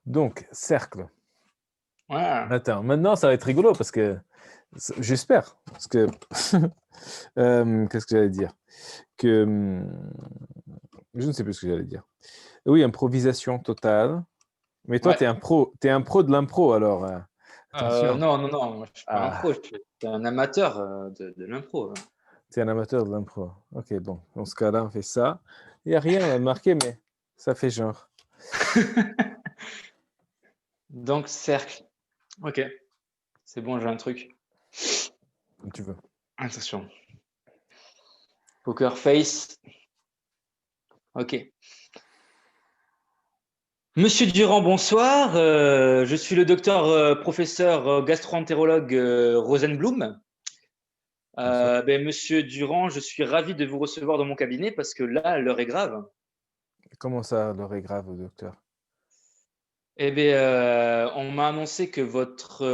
Donc, cercle. Ouais. Attends, maintenant, ça va être rigolo parce que j'espère. Parce que qu'est-ce que j'allais dire? Que je ne sais plus ce que j'allais dire. Oui, improvisation totale. Mais toi, Ouais. t'es un pro de l'impro, alors attention. Non, non, non, moi, je suis pas un pro, Ah, je suis un amateur de l'impro. t'es un amateur de l'impro. Ok, bon, dans ce cas-là, on fait ça. Il n'y a rien à marquer, mais ça fait genre. Donc, cercle. Ok, c'est bon, j'ai un truc. Comme tu veux. Attention. Poker face. Ok. Monsieur Durand, bonsoir. Je suis le docteur professeur gastro-entérologue Rosenblum. Bonsoir. Monsieur Durand, je suis ravi de vous recevoir dans mon cabinet parce que là, l'heure est grave. Comment ça, l'heure est grave, docteur? On m'a annoncé que votre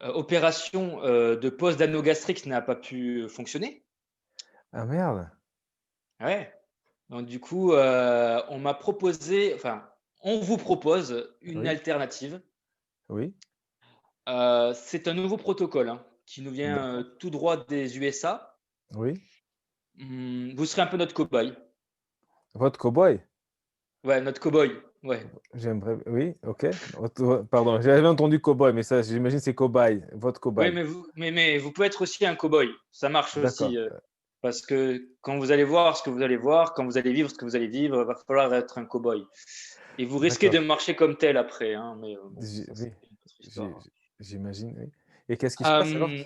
opération de pose d'anneau gastrique n'a pas pu fonctionner. Ah merde. Ouais. Donc du coup, on m'a proposé, enfin, on vous propose une Oui, alternative. oui, C'est un nouveau protocole hein, qui nous vient d'accord. tout droit des USA. Oui. Vous serez un peu notre cobaye. Votre cow-boy? Ouais, notre cobaye. Ouais. J'aimerais. Oui, ok. Pardon, j'avais entendu cow-boy, mais ça, j'imagine c'est cobaye. Votre Oui, cobaye. mais vous pouvez être aussi un cow-boy. Ça marche D'accord. aussi. Parce que quand vous allez voir ce que vous allez voir, quand vous allez vivre ce que vous allez vivre, il va falloir être un cow-boy. Et vous risquez de D'accord. marcher comme tel après. Hein, mais bon, ça, c'est Oui, une autre j'ai- histoire. j'imagine, oui. Et qu'est-ce qui se passe alors? Euh,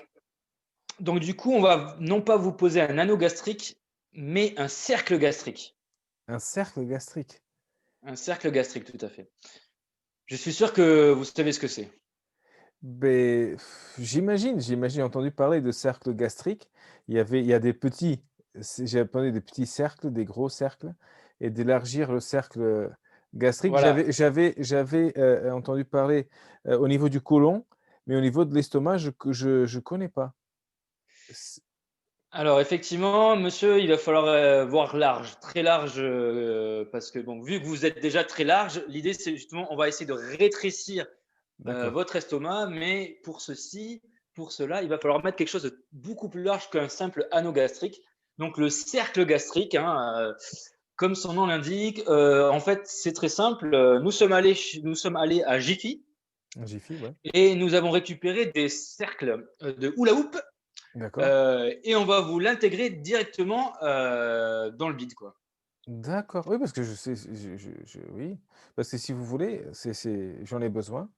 donc, du coup, on va non pas vous poser un anneau gastrique, mais un cercle gastrique. Un cercle gastrique. Un cercle gastrique, tout à fait. Je suis sûr que vous savez ce que c'est. Ben, j'imagine, j'ai entendu parler de cercle gastrique. Il y a des petits, j'ai entendu des petits cercles, des gros cercles, et d'élargir le cercle gastrique. Voilà. J'avais entendu parler au niveau du côlon, mais au niveau de l'estomac, je connais pas. C'est- Alors effectivement, monsieur, il va falloir voir large, très large, parce que bon, vu que vous êtes déjà très large, l'idée c'est justement, on va essayer de rétrécir D'accord. votre estomac, mais pour cela, il va falloir mettre quelque chose de beaucoup plus large qu'un simple anneau gastrique. Donc le cercle gastrique, hein, comme son nom l'indique, en fait c'est très simple. Nous sommes allés à Jiffy Un Jiffy, ouais. et nous avons récupéré des cercles de hula hoop D'accord. et on va vous l'intégrer directement dans le bide, quoi. D'accord. Oui, parce que je sais, oui, parce que si vous voulez, j'en ai besoin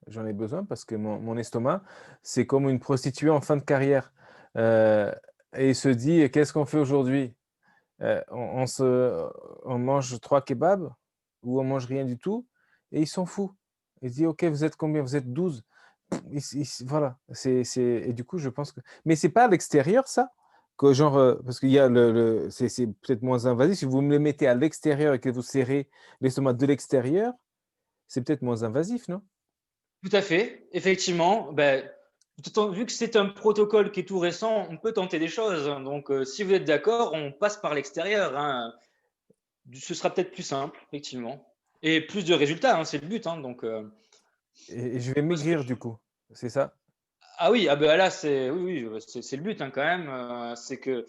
parce que mon estomac, c'est comme une prostituée en fin de carrière. Euh, et il se dit, qu'est-ce qu'on fait aujourd'hui? On mange 3 kebabs ou on mange rien du tout et il s'en fout. Il dit, OK, vous êtes combien? Vous êtes 12. Voilà. Et du coup, je pense que. Mais c'est pas à l'extérieur, ça? Que genre, parce qu'il y a c'est peut-être moins invasif. Si vous me le mettez à l'extérieur et que vous serrez l'estomac de l'extérieur, c'est peut-être moins invasif, non? Tout à fait, effectivement. Ben, vu que c'est un protocole qui est tout récent, on peut tenter des choses. Donc, si vous êtes d'accord, on passe par l'extérieur. Hein. Ce sera peut-être plus simple, effectivement. Et plus de résultats, hein, c'est le but. Hein. Donc, Et je vais parce que maigrir du coup. C'est ça? ah oui, ah ben là, oui, oui, c'est le but hein, quand même. C'est que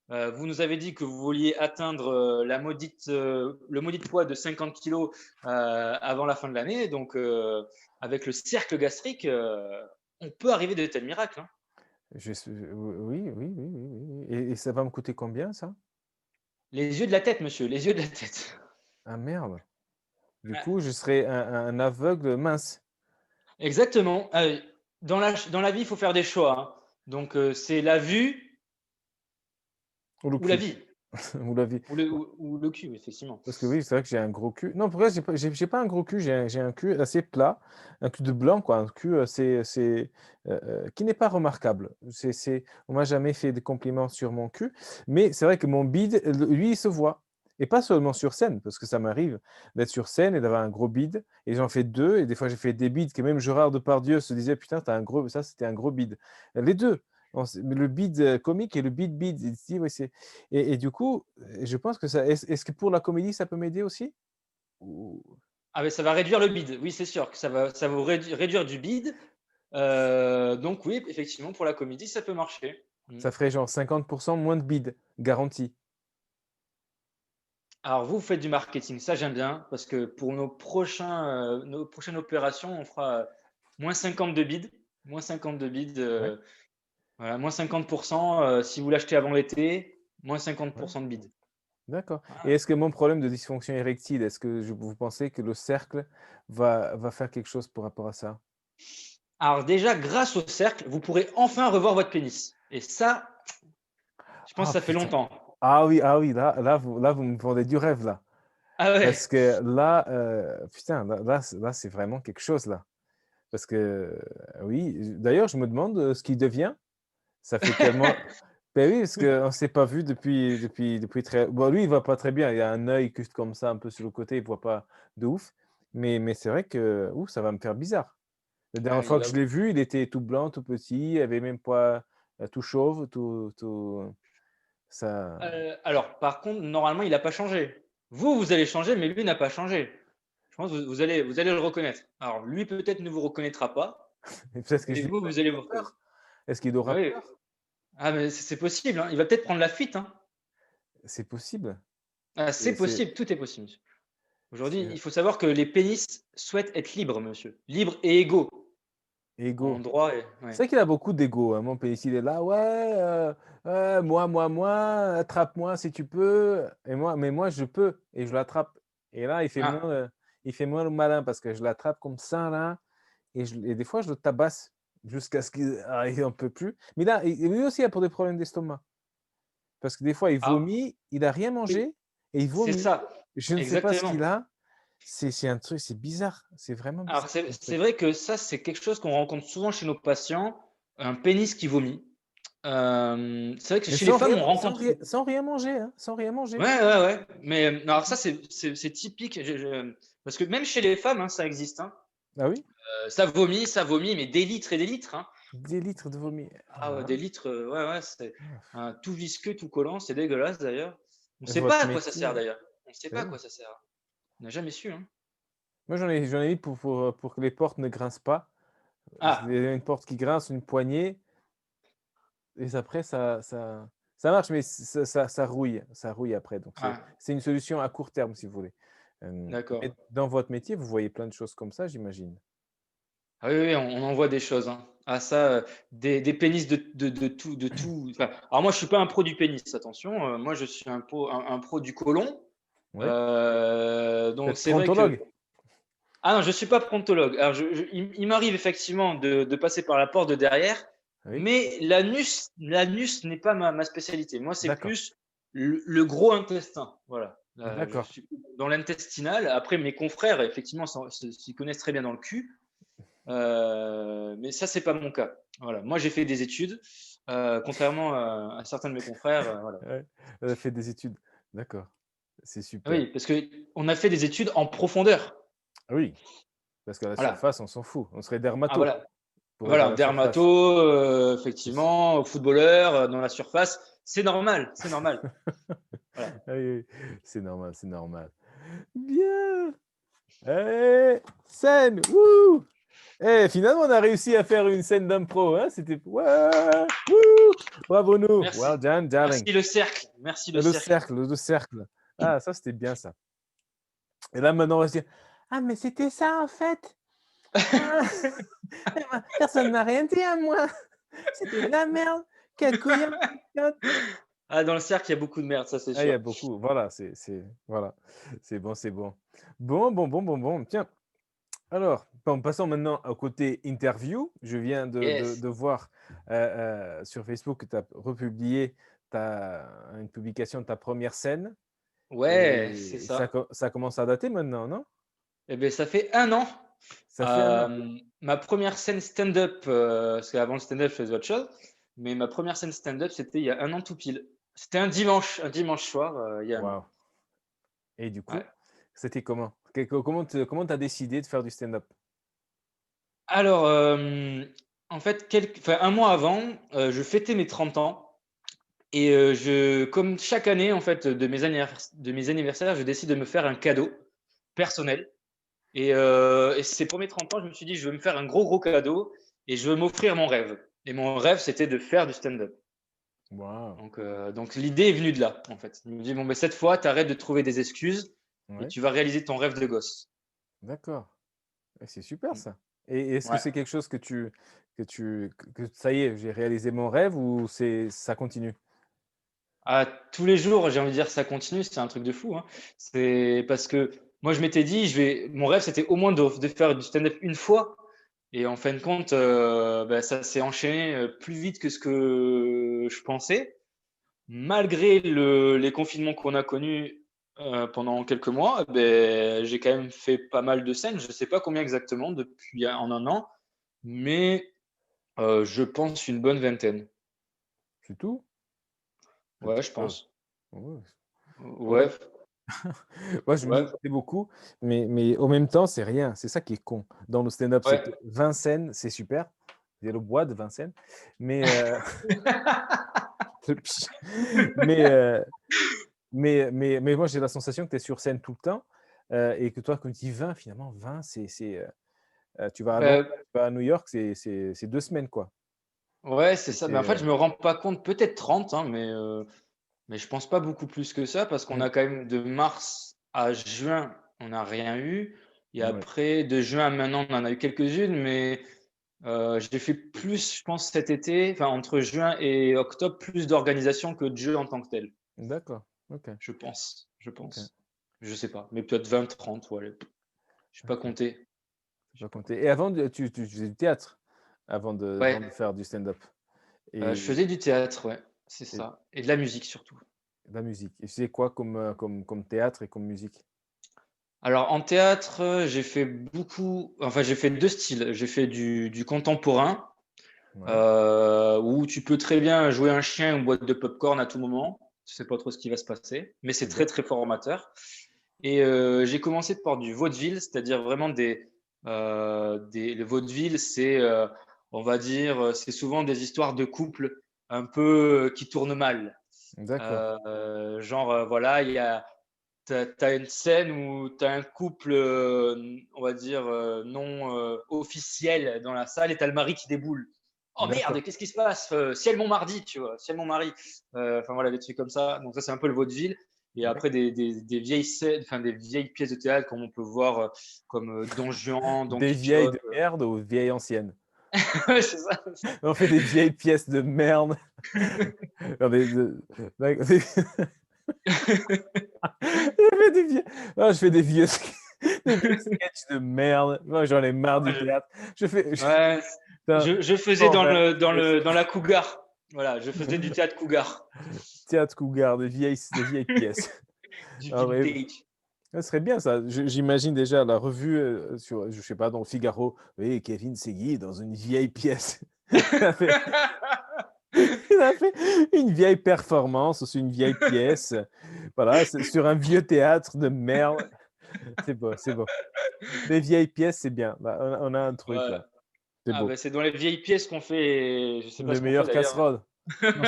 vous nous avez dit que vous vouliez atteindre le maudit poids de 50 kilos avant la fin de l'année. Donc, avec le cercle gastrique, on peut arriver de tels miracles. Hein. Oui, oui, oui, oui, oui, oui. Et ça va me coûter combien, ça? Les yeux de la tête, monsieur, les yeux de la tête. Ah merde. Du Ouais. coup, je serai un aveugle mince. Exactement. Dans la vie, il faut faire des choix. Hein. Donc, c'est la vue Ou le ou la cul. vie. Ou la vie. Ou le cul, effectivement. Parce que oui, c'est vrai que j'ai un gros cul. Non, pourquoi j'ai pas un gros cul, j'ai un cul assez plat, un cul de blanc, quoi, un cul qui n'est pas remarquable. On m'a jamais fait des compliments sur mon cul, mais c'est vrai que mon bide, lui, il se voit. Et pas seulement sur scène, parce que ça m'arrive d'être sur scène et d'avoir un gros bide, et j'en fais deux, et des fois j'ai fait des bides que même Gérard Depardieu se disait, putain, t'as un gros, ça c'était un gros bide. Les deux, le bide comique et le bide, il dit, ouais, et du coup, je pense que ça. Est-ce que pour la comédie, ça peut m'aider aussi? Ou- Ah, mais ça va réduire le bide. Oui, c'est sûr que ça va vous réduire du bide. Donc oui, effectivement, pour la comédie, ça peut marcher. Ça ferait genre 50% moins de bides, garantie. Alors vous, vous faites du marketing, ça j'aime bien, parce que pour nos prochaines opérations, on fera moins 50 de bid, moins 50 de bid, Ouais, voilà, moins 50%, si vous l'achetez avant l'été, moins ouais, 50% de bid. d'accord. Et Voilà. est-ce que mon problème de dysfonction érectile, est-ce que vous pensez que le cercle va faire quelque chose par rapport à ça? Alors déjà, grâce au cercle, vous pourrez enfin revoir votre pénis. Et ça, je pense Ah que ça fait putain. longtemps. Ah oui, là, vous me vendez du rêve, là. Ah Parce ouais. que là, putain, là, c'est vraiment quelque chose, là. Parce que, oui, d'ailleurs, je me demande ce qu'il devient. Ça fait tellement. Ben oui, parce qu'on ne s'est pas vu depuis très. Bon, lui, il va pas très bien. Il a un œil juste comme ça, un peu sur le côté, il voit pas de ouf. Mais c'est vrai que ouf, ça va me faire bizarre. La Ah, dernière il fois que va je l'ai vu, il était tout blanc, tout petit, il avait même pas tout chauve, ça. alors, par contre, normalement, il n'a pas changé. Vous allez changer, mais lui n'a pas changé. Je pense que vous allez le reconnaître. Alors, lui, peut-être ne vous reconnaîtra pas, Et peut-être que je mais lui vous, fais vous allez vous reconnaître. peur. Est-ce qu'il aura Oui. peur? Ah, mais c'est possible, hein. Il va peut-être prendre la fuite, hein. C'est possible. Ah, c'est C'est possible, tout est possible, monsieur. Aujourd'hui, c'est il faut savoir que les pénis souhaitent être libres, monsieur. Libres et égaux en égo. droit et ouais. C'est vrai qu'il a beaucoup d'ego, hein, mon pays. Il est là: «Ouais, moi, attrape-moi si tu peux» et moi je peux et je l'attrape et là, Ah, il fait moins le malin parce que je l'attrape comme ça là et des fois je le tabasse jusqu'à ce qu'il en peut plus. Mais là, et lui aussi il a pour des problèmes d'estomac parce que des fois il ah, vomit, il a rien oui, mangé et il c'est vomit. ça, Je ne sais pas ce exactement. qu'il a, c'est un truc, c'est bizarre, c'est vraiment Alors, bizarre c'est comme c'est truc. vrai que ça, c'est quelque chose qu'on rencontre souvent chez nos patients, un pénis qui vomit. C'est vrai que Mais chez les femmes, on sans rencontre rien sans rien manger, hein, sans rien manger. ouais, ouais, ouais, mais alors ça, c'est typique, parce que même chez les femmes, hein, ça existe, hein. Ah oui? Ça vomit, mais des litres et des litres, hein. Des litres de vomi. Ah ouais, Ah, des litres, ouais, ouais, c'est tout visqueux, tout collant, c'est dégueulasse d'ailleurs. On ne sait pas votre à quoi ça sert métier, d'ailleurs. On ne sait pas eh à oui. quoi ça sert. On n'a jamais su, hein. Moi, j'en ai eu pour que les portes ne grincent pas. Il y Ah! a une porte qui grince, une poignée et après ça marche, mais ça rouille après, donc c'est Ah, c'est une solution à court terme, si vous voulez. d'accord. Mais dans votre métier, vous voyez plein de choses comme ça, j'imagine? Ah oui, oui, on en voit des choses, hein. Ah ça, des pénis de tout enfin, alors moi je suis pas un pro du pénis, attention, moi je suis un pro du côlon, Ouais? Vous donc êtes c'est vrai que prontologue? ah non, je suis pas prontologue. Alors il m'arrive effectivement de passer par la porte de derrière, Oui? mais l'anus n'est pas ma spécialité. Moi, c'est D'accord, plus le gros intestin, voilà. Je d'accord. suis dans l'intestinal. Après mes confrères effectivement s'y connaissent très bien dans le cul, mais ça, c'est pas mon cas. Voilà. Moi, j'ai fait des études, contrairement à certains de mes confrères, voilà. Ouais, elle a fait des études. D'accord, c'est Ah super. oui, parce qu'on a fait des études en profondeur. Ah oui, parce qu'à la Voilà. surface, on s'en fout. On serait Ah dermato voilà. pour être à Voilà, la surface. dermato, C'est sûr. effectivement, footballeur, dans la surface, c'est normal, c'est normal. Voilà. Ah oui, oui, c'est normal, c'est normal. Bien! Eh, scène! Wouh! Eh, finalement, on a réussi à faire une scène d'impro, hein? C'était ouais! Wouh! Bravo nous! Merci. Well done, darling. Merci le cercle, merci le cercle. Le cercle. Ah, ça, c'était bien ça. Et là, maintenant, on va se dire: «Ah, mais c'était ça, en fait? Ah! Eh ben, personne m'a rien dit à moi! C'était de la merde! Quel couillon! Ah, dans le cercle, il y a beaucoup de merde, ça, c'est Ah, il y sûr. a beaucoup, voilà, voilà, c'est bon, c'est bon. Bon, tiens, alors, bon, passons maintenant au côté interview. Je viens Yes. de voir, sur Facebook que tu as republié une publication de ta première scène Ouais, c'est et ça. ça commence à dater maintenant, non? Et beh, ça fait 1 an. Ça fait un an? Ma première scène stand-up, parce qu'avant le stand-up, je faisais autre chose, mais ma première scène stand-up, c'était il y a 1 an tout pile. C'était un dimanche soir, il y a 1 an. Waouh, et du Ouais. coup, c'était comment? Comment tu as décidé de faire du stand-up? Alors, en fait, 1 mois avant, je fêtais mes 30 ans et comme chaque année, en fait, de mes anniversaires, je décide de me faire un cadeau personnel. Et ces premiers 30 ans, je me suis dit, je veux me faire un gros, gros cadeau et je veux m'offrir mon rêve. Et mon rêve, c'était de faire du stand-up. Wow. Donc l'idée est venue de là, en fait. Je me dis, bon, ben, cette fois, tu arrêtes de trouver des excuses et Ouais, tu vas réaliser ton rêve de gosse. d'accord. C'est super ça. Et est-ce que Ouais. c'est quelque chose que ça y est, j'ai réalisé mon rêve ou ça continue? Tous les jours, j'ai envie de dire, ça continue, c'est un truc de fou, hein. C'est parce que moi, je m'étais dit, mon rêve, c'était au moins de faire du stand-up une fois. Et en fin de compte, ben, ça s'est enchaîné plus vite que ce que je pensais. Malgré les confinements qu'on a connus pendant quelques mois, ben, j'ai quand même fait pas mal de scènes. Je ne sais pas combien exactement depuis en un an, mais je pense une bonne vingtaine. C'est tout? Ouais, je Ouais. pense. Ouais. Ouais. Ouais, Moi, je me ouais, dis que c'est beaucoup, mais en même temps, c'est rien. C'est ça qui est con. Dans le stand-up, c'est que ouais. Vincennes, c'est super. Il y a le bois de Vincennes, mais mais heu, mais moi, j'ai la sensation que tu es sur scène tout le temps, et que toi, quand tu dis 20, finalement, 20, tu vas à Londres, Ben, tu vas à New York, c'est 2 semaines, quoi. ouais, c'est Et ça. Mais en fait, je me rends pas compte, peut-être 30, hein, mais je pense pas beaucoup plus que ça parce qu'on mmh, a quand même de mars à juin, on n'a rien eu. Et ouais, après, de juin à maintenant, on en a eu quelques-unes, mais j'ai fait plus, je pense, cet été, enfin entre juin et octobre, plus d'organisation que de jeux en tant que tel. d'accord, OK, Je pense, je OK, pense. Je sais pas, mais peut-être 20, 30, ouais. Je sais pas OK. compter. Je vais compter. Et avant de tu faisais du théâtre? Avant Ouais, de faire du stand-up? je Et faisais du théâtre, ouais, c'est et ça. Et de la musique surtout. de la musique. Et tu faisais quoi comme théâtre et comme musique? Alors en théâtre, j'ai fait beaucoup, enfin j'ai fait deux styles. J'ai fait du contemporain, Ouais, où tu peux très bien jouer un chien ou une boîte de popcorn à tout moment. Tu sais pas trop ce qui va se passer, mais c'est c'est très bien. très formateur. Et j'ai commencé par du vaudeville, c'est-à-dire vraiment le vaudeville, c'est, on va dire, c'est souvent des histoires de couples un peu qui tournent mal. D'accord, Genre, voilà, t'as une scène où tu as un couple, on va dire, non officiel dans la salle et tu as le mari qui déboule. Oh d'accord. merde, qu'est-ce qui se passe? Ciel mon mardi, tu vois, ciel mon mari. Enfin voilà, des trucs comme ça. Donc ça, c'est un peu le vaudeville. Et Ouais. après, des vieilles scènes, enfin des vieilles pièces de théâtre, comme on peut voir, comme Don Juan, Don Des vieilles Quichotte. de merde aux vieilles anciennes. Ouais, c'est ça. On fait des vieilles pièces de merde. Non, des je fais des vieux je fais des vieux sketchs de merde. Moi, j'en ai marre du théâtre. Je fais Ouais, putain, je faisais bon, ben, dans la Cougar. Voilà, je faisais du théâtre Cougar, théâtre Cougar, des vieilles pièces. du Ah ouais, vintage. ça serait bien ça. J'imagine déjà la revue, sur, je sais pas, dans le Figaro. Oui, Kevin Segui dans une vieille pièce. Il a fait il a fait une vieille performance sur une vieille pièce. Voilà, c'est sur un vieux théâtre de merde. C'est beau, c'est beau. Les vieilles pièces, c'est bien. Bah, on a un truc Ouais. là. C'est Ah beau. bah, c'est dans les vieilles pièces qu'on fait, je sais pas Les ce qu'on fait meilleures d'ailleurs, casseroles. Non,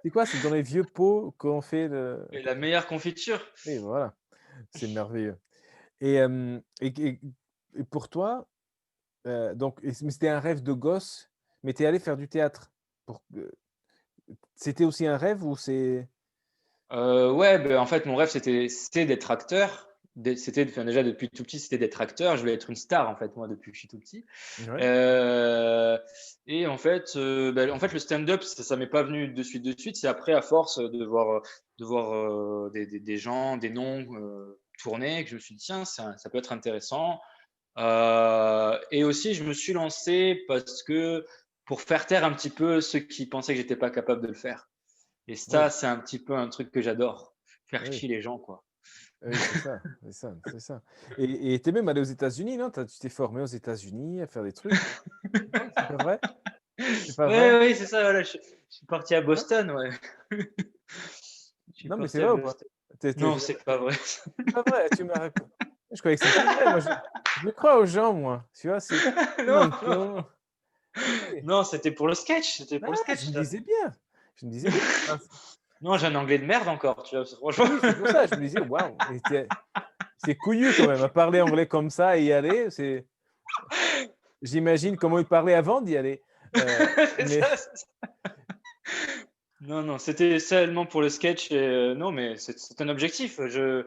c'est quoi? C'est dans les vieux pots qu'on fait le mais qu'on la meilleure confiture. oui, voilà, c'est merveilleux. Et pour toi, donc mais c'était un rêve de gosse, mais tu es allé faire du théâtre pour c'était aussi un rêve ou c'est Ouais, beh, en fait, mon rêve, c'était d'être acteur. Enfin, déjà depuis tout petit, c'était d'être acteur. Je voulais être une star, en fait, moi, depuis que je suis tout petit. ouais, Heu et en fait, le stand-up, ça m'est pas venu de suite. C'est après, à force de voir des gens, des noms, tourner, que je me suis dit: «Tiens, ça peut être intéressant». Et aussi, je me suis lancé parce que pour faire taire un petit peu ceux qui pensaient que j'étais pas capable de le faire. Et oui, ça, c'est un petit peu un truc que j'adore, faire oui, chier les gens, quoi. oui, c'est ça, c'est ça, c'est ça. Et tu es même allé aux États-Unis, non? Tu t'es formé aux États-Unis à faire des trucs? Non, c'est pas vrai? C'est pas vrai? Ouais, ouais, c'est ça, voilà, je suis parti à Hein? Boston, ouais. Je suis Non, mais c'est parti à vrai ou pas? Boston. Tu Non, c'est pas vrai. C'est pas vrai, tu m'as racon je croyais que c'était vrai, moi je crois aux gens moi, tu vois? C'est Non, non, non, non, oui. non, c'était pour le sketch, c'était Ah, pour le sketch, ça. je me disais bien, Non, j'ai un anglais de merde encore, tu vois? Franchement. oui, c'est pour ça, je me disais: «Waouh» et tu es c'est couillu quand même, à parler anglais comme ça et y aller, j'imagine comment il parlait avant d'y aller. C'est Mais ça, c'est ça. Non, non, c'était seulement pour le sketch et non, mais c'est un objectif. Je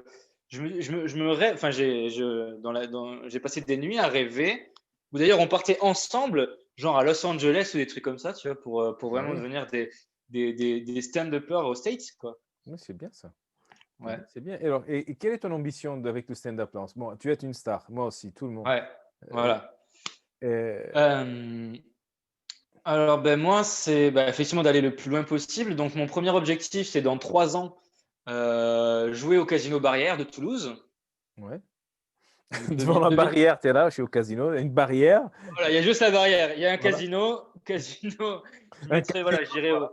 me rêve, enfin, j'ai passé des nuits à rêver, ou d'ailleurs on partait ensemble, genre à Los Angeles ou des trucs comme ça, tu vois, pour ah vraiment oui, devenir des stand-uppers aux States, quoi. oui, c'est bien ça. C'est Ouais, bien, c'est bien. Et alors, et quelle est ton ambition avec le stand-up là en ce moment? Tu es une star, moi aussi, tout le monde. ouais, Euh, voilà. euh, Euh, alors, ben moi, c'est effectivement d'aller le plus loin possible. Donc, mon premier objectif, c'est dans 3 ans, jouer au Casino Barrière de Toulouse. ouais. Donc, Devant la barrière, tu es là, je suis au casino, une barrière, voilà, il y a juste la barrière. Il y a un voilà. casino. Je Un mettrai, voilà, casino, j'irai au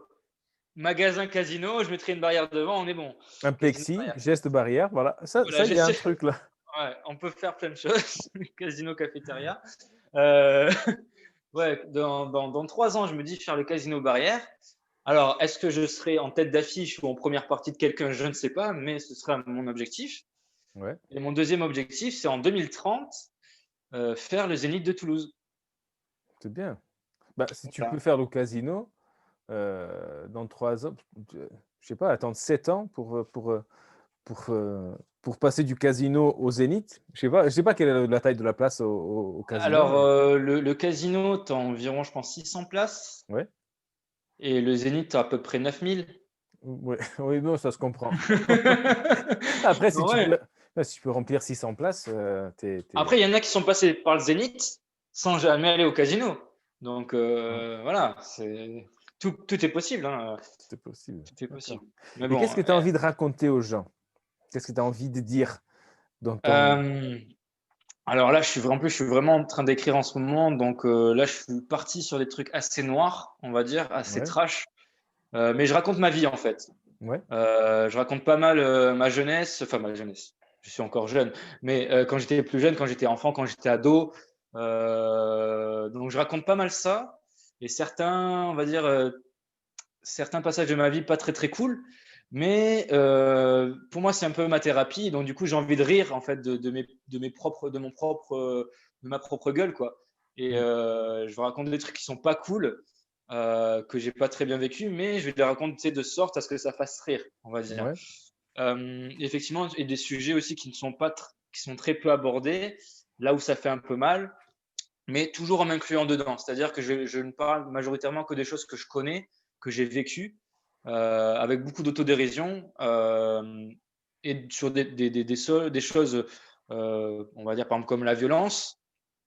magasin casino, je mettrai une barrière devant, on est bon. un Casino plexi, barrière. geste barrière, voilà. Voilà, Ça, il y a un truc là. ouais, on peut faire plein de choses. Casino cafétéria. Euh, ouais, dans 3 ans, je me dis faire le casino barrière. Alors, est-ce que je serai en tête d'affiche ou en première partie de quelqu'un? Je ne sais pas, mais ce sera mon objectif. Ouais, Et mon deuxième objectif, c'est en 2030, faire le Zénith de Toulouse. c'est bien. Bah, si tu peux Voilà. faire le casino dans 3 ans, je sais pas, attendre 7 ans pour, pour passer du casino au Zénith. Je sais pas quelle est la taille de la place au casino, Alors, mais le casino, tu as environ, je pense, 600 places. ouais. Et le Zénith, tu as à peu près 9000. Ouais, oui, non, ça se comprend. Après, Ouais. si tu peux remplir 600 places, Après, il y en a qui sont passés par le Zénith sans jamais aller au casino. Donc, ouais, voilà, tout est possible, hein. c'est possible. Tout est D'accord. possible. Mais Et bon, qu'est-ce que tu as envie de raconter aux gens? Qu'est-ce que tu as envie de dire dans ton... euh, alors là, je suis vraiment en train d'écrire en ce moment. Donc là, je suis parti sur des trucs assez noirs, on va dire, assez Ouais, trash. Mais je raconte ma vie, en fait. ouais, Je raconte pas mal ma jeunesse, enfin ma jeunesse. Je suis encore jeune, mais quand j'étais plus jeune, quand j'étais enfant, quand j'étais ado, donc je raconte pas mal ça. Et certains, on va dire, certains passages de ma vie pas très très cool, mais pour moi c'est un peu ma thérapie. Donc du coup j'ai envie de rire en fait de ma propre gueule quoi. Et mmh, je raconte des trucs qui sont pas cool, que j'ai pas très bien vécu, mais je vais les raconter de sorte à ce que ça fasse rire, on va dire. ouais, Effectivement, et des sujets aussi qui ne sont pas qui sont très peu abordés, là où ça fait un peu mal, mais toujours en m'incluant dedans. C'est-à-dire que je ne parle majoritairement que des choses que je connais, que j'ai vécues, avec beaucoup d'autodérision, et sur des choses, on va dire par exemple comme la violence,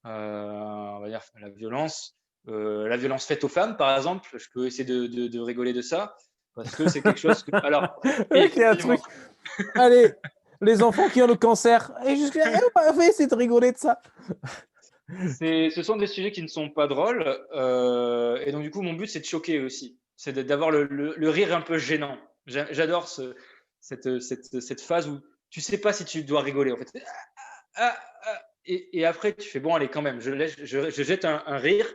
on va dire la violence faite aux femmes, par exemple. Je peux essayer de rigoler de ça, parce que c'est quelque chose que. Alors, oui, il y a un effectivement, truc. Allez, les enfants qui ont le cancer. Et on va essayer de rigoler de ça. ce sont des sujets qui ne sont pas drôles, et donc du coup, mon but, c'est de choquer aussi. C'est d'avoir le rire un peu gênant. J'adore cette phase où tu sais pas si tu dois rigoler, en fait. Ah, ah, et après, tu fais bon, allez, quand même, je jette un rire.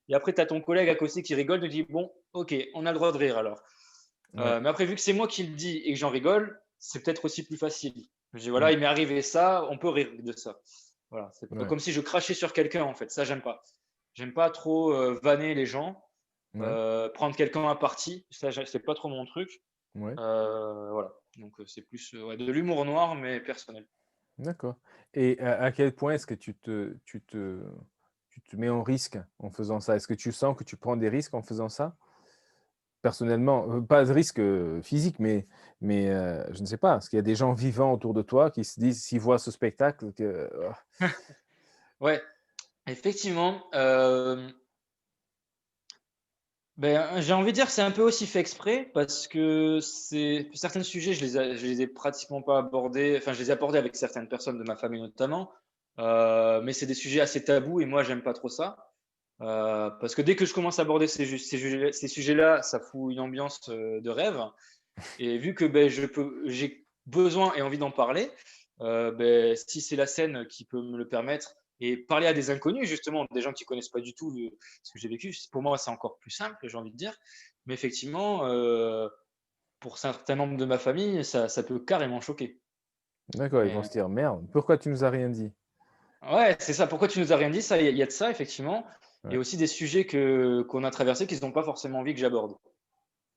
Et après, tu as ton collègue à côté qui rigole, tu dis bon, ok, on a le droit de rire alors. Ouais, Mais après, vu que c'est moi qui le dis et que j'en rigole, c'est peut-être aussi plus facile. Je dis voilà, mmh, il m'est arrivé ça, on peut rire de ça. Voilà, c'est pas ouais, comme si je crachais sur quelqu'un en fait. Ça, j'aime pas. J'aime pas trop vanner les gens, ouais, prendre quelqu'un à partie. Ça, c'est pas trop mon truc. ouais. Voilà. Donc, c'est plus ouais, de l'humour noir, mais personnel. D'accord. Et à quel point est-ce que tu te mets en risque en faisant ça? Est-ce que tu sens que tu prends des risques en faisant ça? Personnellement, pas de risque, physique, mais je ne sais pas, est-ce qu'il y a des gens vivants autour de toi qui se disent s'ils voient ce spectacle que: «Ah». Ouais, effectivement. J'ai envie de dire que c'est un peu aussi fait exprès parce que certains sujets, je les ai pratiquement pas abordés. Enfin, je les ai abordés avec certaines personnes de ma famille notamment, mais c'est des sujets assez tabous et moi, j'aime pas trop ça. Parce que dès que je commence à aborder ces sujets-là, ça fout une ambiance de rêve. Et vu que j'ai besoin et envie d'en parler, si c'est la scène qui peut me le permettre et parler à des inconnus, justement, des gens qui ne connaissent pas du tout ce que j'ai vécu, pour moi, c'est encore plus simple, j'ai envie de dire. Mais effectivement, pour certains membres de ma famille, ça peut carrément choquer. D'accord, ils Et, vont se dire: «Merde, pourquoi tu nous as rien dit?» ouais, c'est ça. Pourquoi tu nous as rien dit? Ça, il y a de ça, effectivement. Il y Ouais. a aussi des sujets qu'on a traversés qu'ils n'ont pas forcément envie que j'aborde.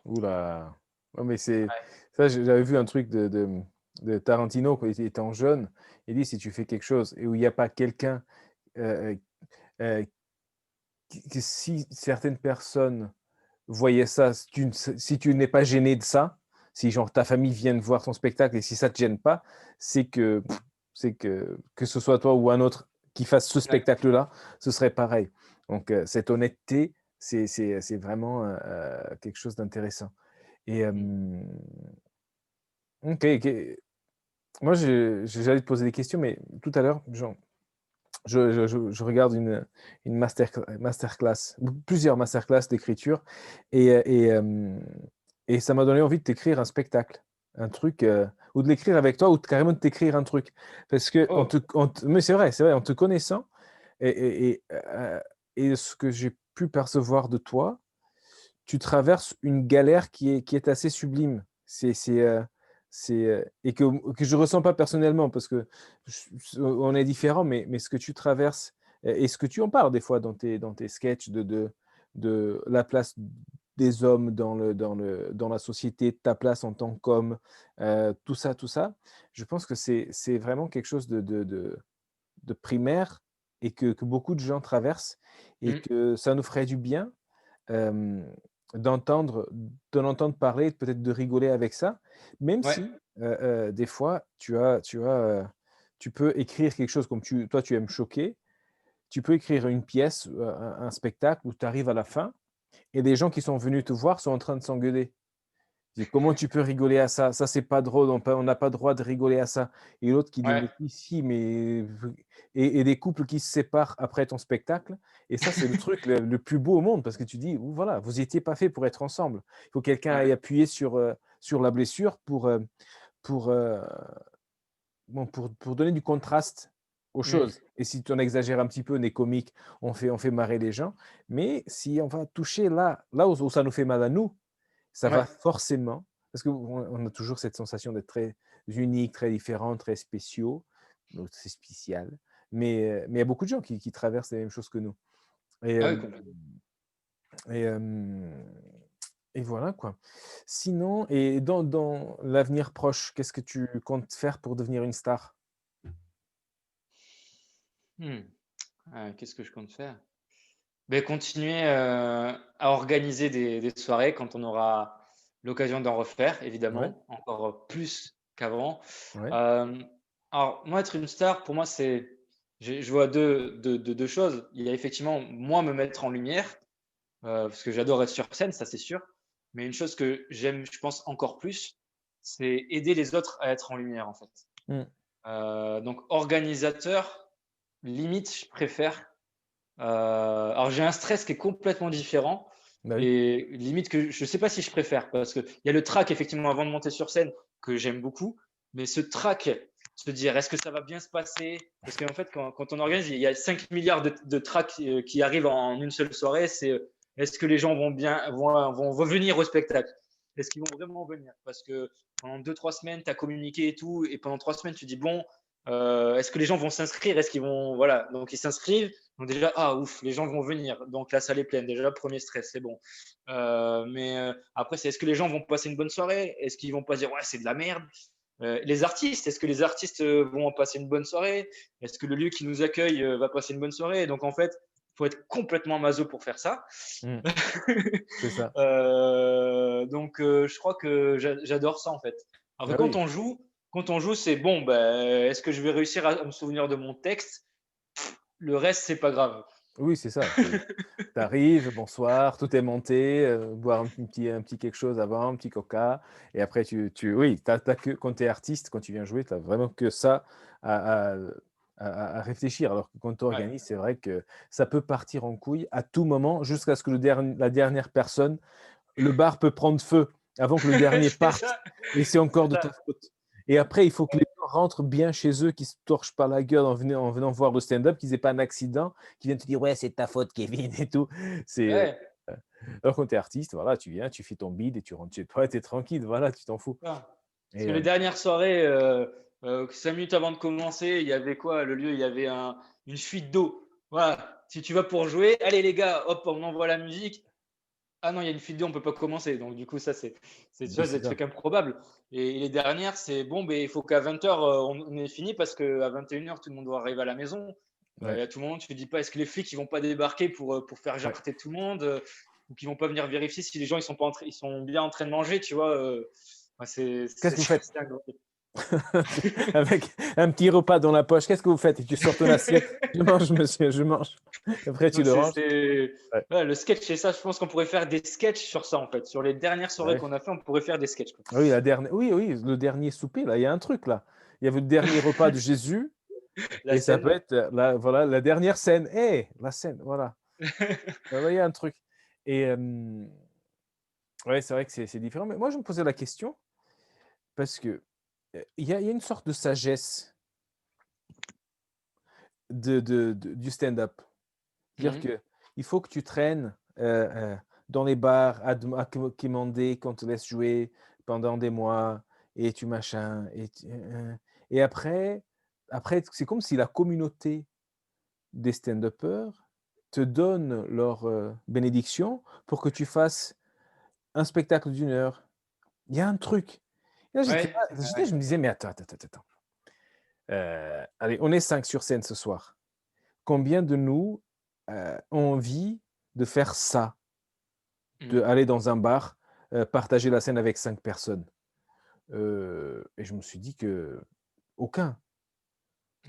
Ouh là! Ouais, mais c'est Ouais. ça, j'avais vu un truc de Tarantino quand il était étant jeune. Il dit: «Si tu fais quelque chose et où il y a pas quelqu'un, heu heu que si certaines personnes voyaient ça, si tu n'es pas gêné de ça, si genre ta famille vient de voir ton spectacle et si ça te gêne pas, c'est que que ce soit toi ou un autre qui fasse ce Ouais. spectacle-là, ce serait pareil. Donc cette honnêteté, c'est vraiment, quelque chose d'intéressant et Mmh. OK, OK. Moi, j'allais te poser des questions, mais tout à l'heure, genre je regarde une masterclass, plusieurs masterclass d'écriture et ça m'a donné envie de t'écrire un spectacle, un truc, ou de l'écrire avec toi ou carrément de t'écrire un truc. Parce qu'en Oh! te en te mais c'est vrai, en te connaissant et ce que j'ai pu percevoir de toi, tu traverses une galère qui est assez sublime. Et que je ressens pas personnellement parce que on est différents, mais ce que tu traverses et ce que tu en parles des fois dans tes sketchs de la place des hommes dans la société, ta place en tant qu'homme, tout ça, je pense que c'est vraiment quelque chose de primaire et que beaucoup de gens traversent et Mmh. que ça nous ferait du bien hem, d'entendre d'en entendre parler, peut-être de rigoler avec ça, même Ouais. si, des fois tu peux écrire quelque chose comme tu aimes choquer, tu peux écrire une pièce, un spectacle où tu arrives à la fin et les gens qui sont venus te voir sont en train de s'engueuler. Je dis: «Comment tu peux rigoler à ça? Ça, c'est pas drôle, on n'a pas le droit de rigoler à ça» et l'autre qui dit: Ouais. «Mais si, mais v» et des couples qui se séparent après ton spectacle et ça, c'est le truc le plus beau au monde parce que tu dis: «Voilà, vous étiez pas faits pour être ensemble». Il faut que quelqu'un Ouais. aille appuyer sur la blessure pour, bon, pour donner du contraste aux Mmh. choses et si tu en exagères un petit peu, on est comique, on fait marrer les gens, mais si on va toucher là où ça nous fait mal à nous, ça va Ouais. forcément parce qu'on a toujours cette sensation d'être très unique, très différent, très spéciaux, donc c'est spécial, mais il y a beaucoup de gens qui traversent les mêmes choses que nous et Ah oui, hem complètement. et hem et voilà quoi. Sinon et dans l'avenir proche, qu'est-ce que tu comptes faire pour devenir une star? Mmh. Qu'est-ce que je compte faire? Beh, continuer, à organiser des soirées quand on aura l'occasion d'en refaire, Ouais, évidemment, encore plus qu'avant. ouais, Hem, alors moi, être une star, pour moi, je vois deux choses. Il y a effectivement, moi, me mettre en lumière, parce que j'adore être sur scène, ça, c'est sûr. Mais une chose que j'aime, je pense, encore plus, c'est aider les autres à être en lumière, en fait. mmh, Donc organisateur, limite, je préfère. Alors j'ai un stress qui est complètement différent bah oui, et limite que je sais pas si je préfère parce qu'il y a le track effectivement avant de monter sur scène que j'aime beaucoup, mais ce track, se dire: «Est-ce que ça va bien se passer?» Parce qu'en fait quand on organise, il y a 5 milliards de tracks, qui arrivent en une seule soirée. Est-ce que les gens vont revenir au spectacle? Est-ce qu'ils vont vraiment venir? Parce que pendant 2-3 semaines, tu as communiqué et tout et pendant 3 semaines, tu dis: «Bon, est-ce que les gens vont s'inscrire? Est-ce qu'ils vont» voilà, donc ils s'inscrivent. Donc déjà, ah ouf, les gens vont venir. Donc la salle est pleine. Déjà, premier stress, c'est bon. Mais après, c'est est-ce que les gens vont passer une bonne soirée? Est-ce qu'ils vont pas dire ouais, c'est de la merde? Les artistes, est-ce que les artistes vont passer une bonne soirée? Est-ce que le lieu qui nous accueille va passer une bonne soirée? Donc en fait, il faut être complètement maso pour faire ça. mmh, c'est ça. Donc je crois que j'adore ça en fait. Alors Ah que oui. quand on joue, c'est bon, ben, est-ce que je vais réussir à me souvenir de mon texte? Le reste, c'est pas grave. Oui, c'est ça, tu arrives, bonsoir, tout est monté, boire un petit quelque chose avant, un petit coca et après oui, tu as que quand tu es artiste, quand tu viens jouer, tu as vraiment que ça à à, à réfléchir. Alors que quand tu Ouais. organises, c'est vrai que ça peut partir en couille à tout moment jusqu'à ce que la dernière personne le bar peut prendre feu avant que le dernier C'est parte ça, et c'est c'est encore de ta ça. faute. Et après, il faut que les gens rentrent bien chez eux, qu'ils se torchent pas la gueule en venant voir le stand-up, qu'ils aient pas un accident, qu'ils viennent te dire: «Ouais, c'est de ta faute Kevin» et tout. C'est, Ouais, alors quand tu es artiste, voilà, tu viens, tu fais ton bide et tu rentres chez toi et tu es tranquille, voilà, tu t'en fous ça. Parce et que les dernières soirées, 5 minutes avant de commencer, il y avait quoi? Le lieu, il y avait une fuite d'eau. Voilà, si tu vas pour jouer, allez les gars, hop, on envoie la musique. Ah non, il y a une fuite d'eau, on peut pas commencer. Donc du coup, ça, c'est tu Oui, vois, c'est des ça. trucs improbables. Et les dernières, c'est bon, ben il faut qu'à 20h, on ait fini parce qu'à 21h, tout le monde doit arriver à la maison. Ouais, Et à tout moment, tu te dis pas, est-ce que les flics, ils vont pas débarquer pour faire ouais. jarter tout le monde, ou qu'ils vont pas venir vérifier si les gens, ils sont bien en train de manger, tu vois? Ouais, Qu'est-ce que vous faites? c'est un gros truc. Avec un petit repas dans la poche, qu'est-ce que vous faites? Et tu sors ton assiette. Je mange, monsieur, je mange. Après, tu Donc le ranges. c'est Ouais. ouais, le sketch, et ça, je pense qu'on pourrait faire des sketchs sur ça, en fait. Sur les dernières soirées Ouais. qu'on a fait, on pourrait faire des sketchs, quoi. Oui, oui, oui, le dernier souper, là, il y a un truc là. Il y avait le dernier repas de Jésus La et ça peut scène. être voilà, la dernière scène. La scène, voilà. Ouais, il y a un truc. Et ouais, c'est vrai que c'est différent. Mais moi, je me posais la question parce que il y a une sorte de sagesse du stand-up. C'est-à-dire Mmh. que il faut que tu traînes dans les bars quémander qu'on te laisse jouer pendant des mois et tu machin et après c'est comme si la communauté des stand-uppers te donne leur, bénédiction pour que tu fasses un spectacle d'une heure. Il y a un truc. Et là, Ouais, ouais, je me disais: «Mais attends, allez, on est 5 sur scène ce soir. Combien de nous, ont envie de faire ça?» mmh, D'aller dans un bar, partager la scène avec 5 personnes. Et je me suis dit que aucun.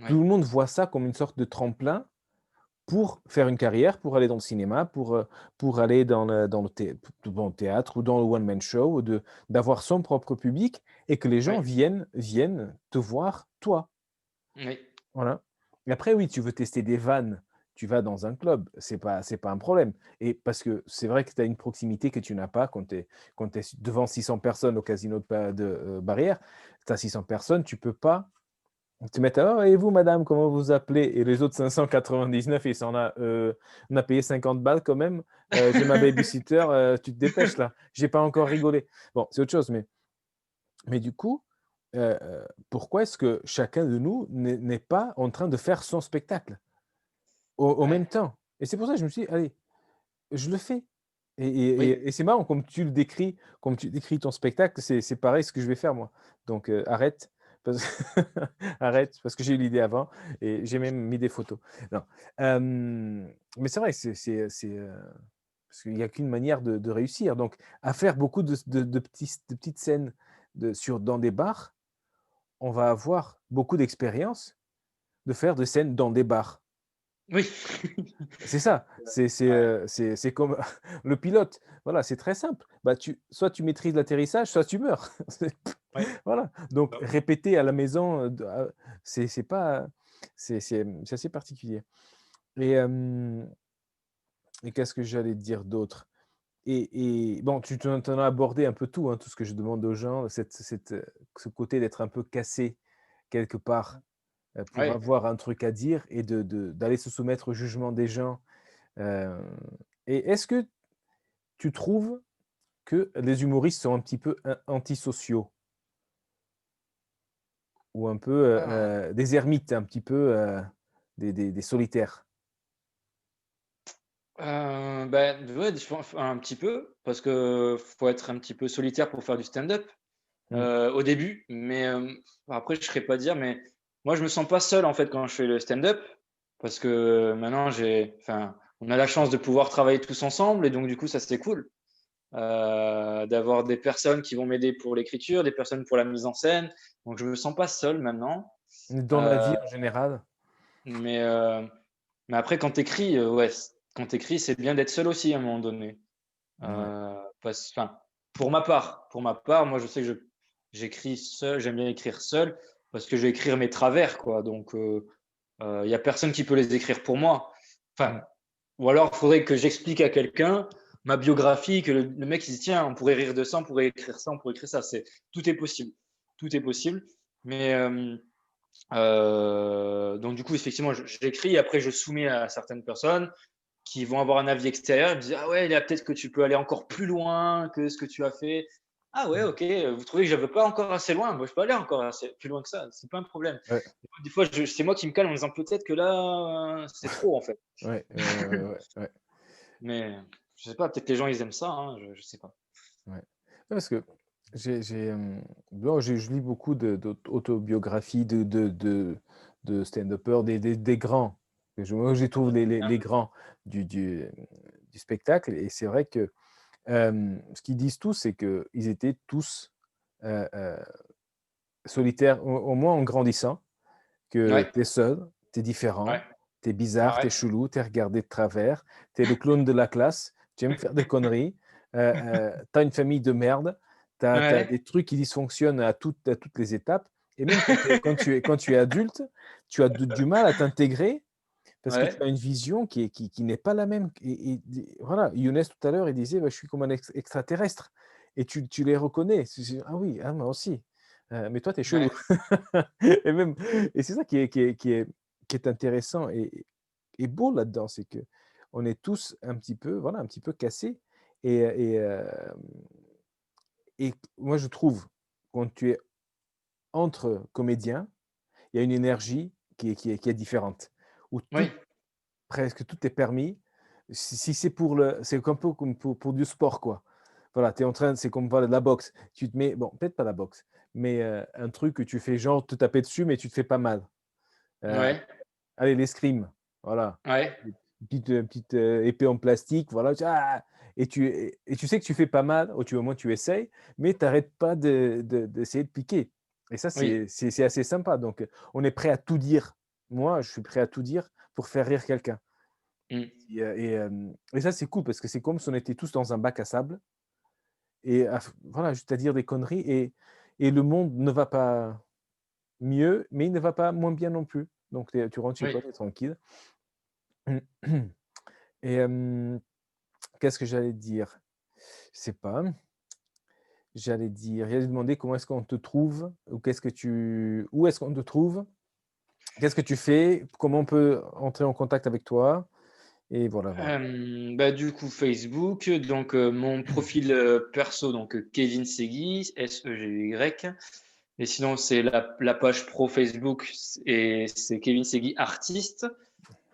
ouais, Tout le monde voit ça comme une sorte de tremplin pour faire une carrière, pour aller dans le cinéma, pour aller dans le théâtre ou dans le one man show, d'avoir son propre public et que les gens ouais, viennent te voir toi. oui, Voilà. Et après oui, tu veux tester des vannes, tu vas dans un club, c'est pas un problème et parce que c'est vrai que tu as une proximité que tu n'as pas quand tu es devant 600 personnes au casino Barrière. Tu as 600 personnes, tu peux pas te mettre: «Ah et vous madame, comment vous vous appelez?» et les autres 599 ils sont là: on a payé 50 balles quand même, j'ai ma baby-sitter, tu te dépêches là, j'ai pas encore rigolé». Bon, c'est autre chose, mais du coup, pourquoi est-ce que chacun de nous n'est pas en train de faire son spectacle au ouais, même temps? Et c'est pour ça que je me suis dit: «Allez, je le fais» oui, et c'est marrant comme tu décris ton spectacle, c'est pareil ce que je vais faire moi. Donc arrête, parce arrête, parce que j'ai eu l'idée avant et j'ai même mis des photos. Non, mais c'est vrai, parce qu'il y a qu'une manière de réussir. Donc à faire beaucoup de petites scènes dans des bars, on va avoir beaucoup d'expérience de faire des scènes dans des bars. oui. C'est ça, Ouais, c'est comme le pilote. Voilà, c'est très simple. Bah, soit tu maîtrises l'atterrissage, soit tu meurs. ouais, Voilà, donc répéter à la maison, c'est pas c'est assez particulier et qu'est-ce que j'allais te dire d'autre? Et bon, tu en as abordé un peu tout, hein, tout ce que je demande aux gens, ce côté d'être un peu cassé quelque part, pour ouais. avoir un truc à dire et d'aller se soumettre au jugement des gens. Heu et est-ce que tu trouves que les humoristes sont un petit peu antisociaux ou un peu, Ah, des ermites, un petit peu, des solitaires? bah, ouais, je pense un petit peu, parce que faut être un petit peu solitaire pour faire du stand-up, Mmh. au début, mais après je serais pas dire, mais moi je me sens pas seul, en fait, quand je fais le stand-up, parce que maintenant on a la chance de pouvoir travailler tous ensemble et donc du coup ça c'est cool, d'avoir des personnes qui vont m'aider pour l'écriture, des personnes pour la mise en scène, donc je me sens pas seul maintenant, Dans la heu, vie en général? mais heu, mais après quand tu écris, ouais, quand tu écris, c'est bien d'être seul aussi à un moment donné. Ouais. Pour ma part, moi je sais que j'écris seul, j'aime bien écrire seul parce que je vais écrire mes travers, quoi, donc il y a personne qui peut les écrire pour moi. Enfin, Mmh. ou alors il faudrait que j'explique à quelqu'un ma biographie, que le mec il se dit: «Tiens, on pourrait rire de ça, on pourrait écrire ça, on pourrait écrire ça». Tout est possible. Tout est possible, mais donc du coup effectivement j'écris et après je soumets à certaines personnes qui vont avoir un avis extérieur. Ils me disent: «Ah ouais, là, peut-être que tu peux aller encore plus loin que ce que tu as fait». Ah ouais, OK, vous trouvez que je vais pas encore assez loin? Moi, je peux aller encore assez plus loin que ça, c'est pas un problème. Ouais, Des fois, c'est moi qui me calme en disant: «Peut-être que là, c'est trop, en fait». ouais, ouais, ouais, ouais, ouais, Mais je sais pas, peut-être les gens, ils aiment ça, hein, je sais pas. ouais. Ouais, parce que bon, je lis beaucoup d'autobiographies de stand-uppers, des grands. Moi, je les trouve les grands du, du, du spectacle. Et c'est vrai que ce qu'ils disent tous, c'est qu'ils étaient tous euh, euh, solitaires, au moins en grandissant, que Ouais, tu es seul, tu es ouais, différent, tu es bizarre, tu es ouais, chelou, tu es regardé de travers, tu es le clown de la classe, tu aimes faire des conneries, tu as une famille de merde, tu as ouais, des trucs qui dysfonctionnent à toutes les étapes. Et même quand tu es adulte, tu as du mal à t'intégrer parce que tu ouais, as une vision qui n'est pas la même. Voilà, Younes tout à l'heure, il disait bah, je suis comme un extraterrestre. Et tu les reconnais. Ah oui, ah, moi aussi. Mais toi, tu es chelou. ouais, Et, même, et c'est ça qui est intéressant et beau là-dedans, c'est que on est tous un petit peu, voilà, un petit peu cassés. Et, et, euh, et moi, je trouve, quand tu es entre comédiens, il y a une énergie qui est différente, où oui, presque tout est permis. Si c'est c'est un peu comme pour du sport, quoi. Voilà, tu es en train, c'est comme voilà, de la boxe. Tu te mets, bon, peut-être pas la boxe, mais un truc que tu fais genre te taper dessus, mais tu te fais pas mal. Euh, ouais, Allez, l'escrime, voilà. ouais, Petite épée en plastique, voilà. Et tu sais que tu fais pas mal, ou au moins tu essayes, mais tu n'arrêtes pas d'essayer de piquer. Et ça, oui, c'est assez sympa. Donc, on est prêt à tout dire. Moi, je suis prêt à tout dire pour faire rire quelqu'un. mmh, Et ça, c'est cool parce que c'est comme si on était tous dans un bac à sable et voilà, juste à dire des conneries et le monde ne va pas mieux, mais il ne va pas moins bien non plus. Donc, tu rentres chez oui. toi, tu es tranquille. Et qu'est-ce que j'allais dire? Je sais pas. J'allais demander comment est-ce qu'on te trouve ou où est-ce qu'on te trouve? Qu'est-ce que tu fais? Comment on peut entrer en contact avec toi? Et voilà, voilà. Bah, du coup, Facebook, donc mon profil, perso, donc Kevin Segui, Seguy. Et sinon, c'est la page pro Facebook, et c'est Kevin Segui artiste.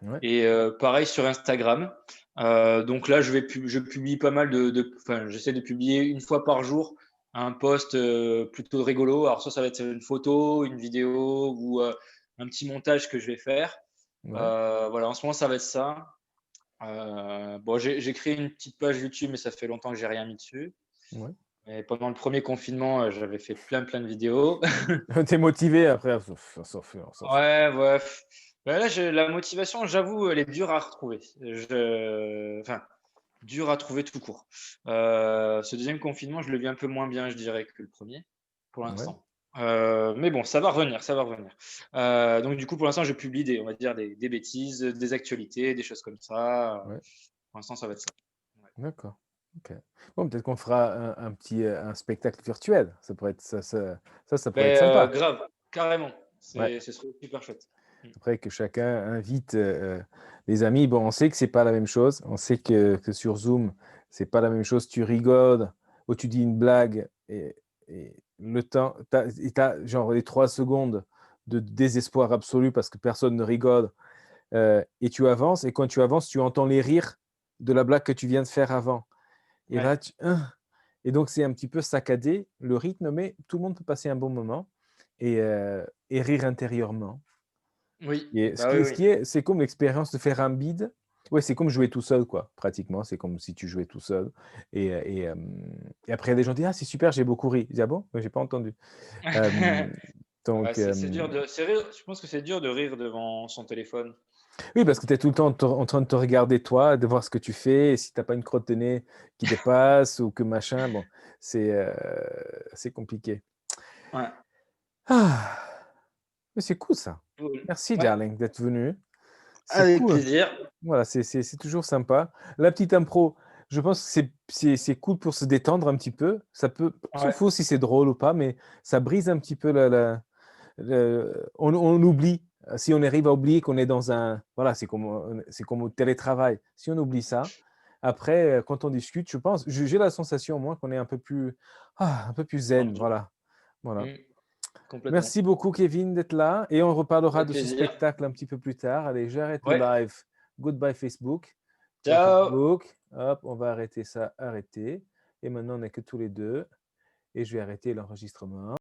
Ouais, Et pareil sur Instagram. Donc là, je publie pas mal enfin, j'essaie de publier une fois par jour un post plutôt rigolo. Alors ça va être une photo, une vidéo ou un petit montage que je vais faire. ouais, Voilà, en ce moment, ça va être ça. Bon, j'ai créé une petite page YouTube, mais ça fait longtemps que j'ai rien mis dessus. ouais. Et pendant le premier confinement, j'avais fait plein de vidéos. Tu es motivé après, on s'en fout. Ouais, ouais. Bah, là, la motivation, j'avoue, elle est dure à retrouver. Enfin, dur à trouver tout court. Ce deuxième confinement, je le vis un peu moins bien, je dirais, que le premier, pour Ouais, l'instant. Mais bon, ça va revenir, ça va revenir. Donc du coup, pour l'instant, je publie on va dire des bêtises, des actualités, des choses comme ça. ouais, Pour l'instant, ça va être ça. Ouais. d'accord. OK. Bon, peut-être qu'on fera un petit, un spectacle virtuel. Ça pourrait être ça pourrait être Mais sympa. grave, carrément. Ouais. Ce serait super chouette. Mm. Après que chacun invite, les amis. Bon, on sait que c'est pas la même chose. On sait que sur Zoom, c'est pas la même chose. Tu rigoles ou tu dis une blague et le temps tu as genre les 3 secondes de désespoir absolu parce que personne ne rigole, et tu avances et quand tu avances, tu entends les rires de la blague que tu viens de faire avant et Ouais. là et donc c'est un petit peu saccadé le rythme, mais tout le monde peut passer un bon moment et rire intérieurement. Oui, Et bah oui, ce oui. qui est c'est comme l'expérience de faire un bide. Ouais, c'est comme jouer tout seul, quoi, pratiquement. C'est comme si tu jouais tout seul et après les gens disent: «Ah, c'est super, j'ai beaucoup ri». Je dis: «Ah bon? Moi, j'ai pas entendu». Hem, Ouais, donc c'est dur je pense que c'est dur de rire devant son téléphone. oui, parce que tu es tout le temps en train de te regarder toi, de voir ce que tu fais et si tu as pas une crotte de nez qui dépasse ou que machin, bon, c'est compliqué. Ouais, Ah! Mais c'est cool ça. cool. Merci Ouais, darling d'être venu. C'est avec cool. plaisir. Voilà, c'est toujours sympa. La petite impro, je pense que c'est cool pour se détendre un petit peu. Ça peut on s'en Ouais, fout si c'est drôle ou pas, mais ça brise un petit peu on oublie, si on arrive à oublier qu'on est dans un voilà, c'est comme au télétravail. Si on oublie ça, après, quand on discute, je pense, j'ai la sensation, moi, qu'on est un peu plus zen. Tendu. Voilà. Voilà. Complètement. Merci beaucoup, Kevin, d'être là. Et on reparlera Avec de ce plaisir. spectacle un petit peu plus tard. Allez, j'arrête le Ouais. live. Goodbye, Facebook. Ciao, Ciao. Facebook. Hop, on va arrêter ça. Arrêter. Et maintenant, on n'est que tous les deux. Et je vais arrêter l'enregistrement.